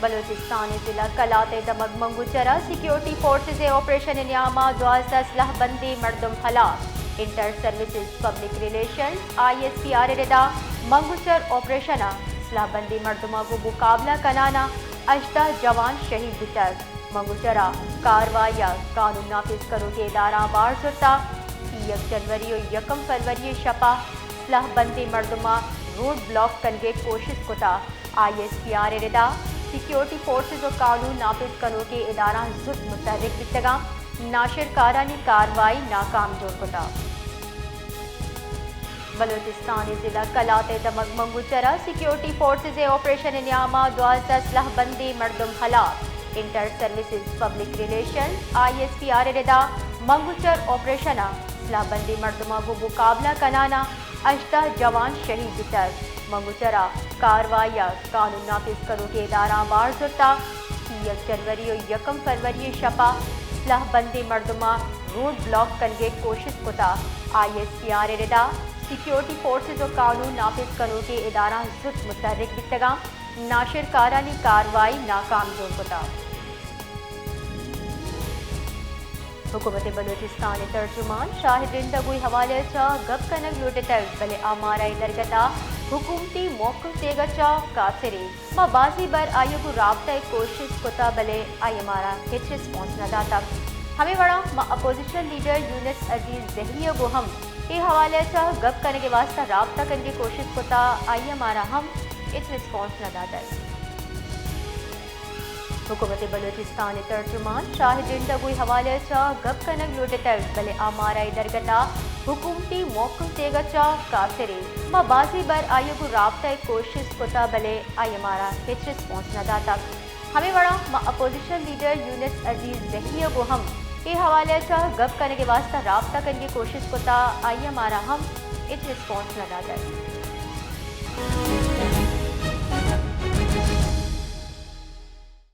بلوچستان ضلع Kalat Damak Mangochar security forces operation نیامہ 12 اسلحہ بندی مردم ہلاک inter services public relations ISPR ردا منگوچر آپریشن اسلحہ بندی مردمہ کو مقابلہ کنانا 18 جوان شہید بتر منگوچرا کاروائی قانون نافذ کرو کے ادارہ بار سرتا 1 جنوری اور 1 فروری شپا اسلحہ بندی مردمہ روڈ بلاک کنگے کوشش کتا ISPR ردا سیکیورٹی فورسز اور قانون نافذ کرو کے ادارہ زد متحرک بتگا ناشر کارانی کاروائی ناکام جوڑ کتا بلوچستان ضلع Kalat Damak Mangochar security forces operation نیامہ 12 اسلحہ بندی مردم ہلاک inter services public relations ISPR ردا منگوچر آپریشن اسلحہ بندی مردمہ کو مقابلہ کنانا 18 جوان شہید بتر منگوچرا کاروائی قانون نافذ کرو کے ادارہ بار سرتا 1 جنوری اور 1 فروری شپا اسلحہ بندی مردمہ روڈ بلاک کنگے کوشش کتا ISPR ردا سیکیورٹی فورسز اور قانون نافذ کرو کے ادارہ زد متحرک بتگا ناشر کارانی کاروائی ناکام جوڑ کتا حکومت بلوچستان ترجمان شاہد رندگوی حوالے چا گپ کنگ لوٹتر بلے آمارائی درگتا حکومتی موقف دیگا چا کاسری ما بازی بر آئیو کو رابطہ کوشش کتا بلے آئی مارا ہچ رسپونس نہ داتا ہمیں بڑا ما اپوزیشن لیڈر یونس عزیز زہریہ کو ہم یہ حوالے چا گپ کرنے کے واسطہ رابطہ کرنے کی کوشش کتا آئی ہمارا ہم ہچ رسپونس نہ داتا حکومت بلوچستان ترجمان شاہد رندگوی حوالے چا گپ کنگ لوٹتر بلے آمارائی درگتا حکومتی موقف دیگا چا کاسری ما بازی بر آئیو کو رابطہ کوشش کتا بلے آئی ہمارا ہچ رسپونس نہ داتا ہمیں بڑا ما اپوزیشن لیڈر یونس عزیز زہریہ کو ہم یہ حوالے چا گپ کرنے کے واسطہ رابطہ کرنے کی کوشش کتا آئی ہمارا ہم ہچ رسپونس نہ داتا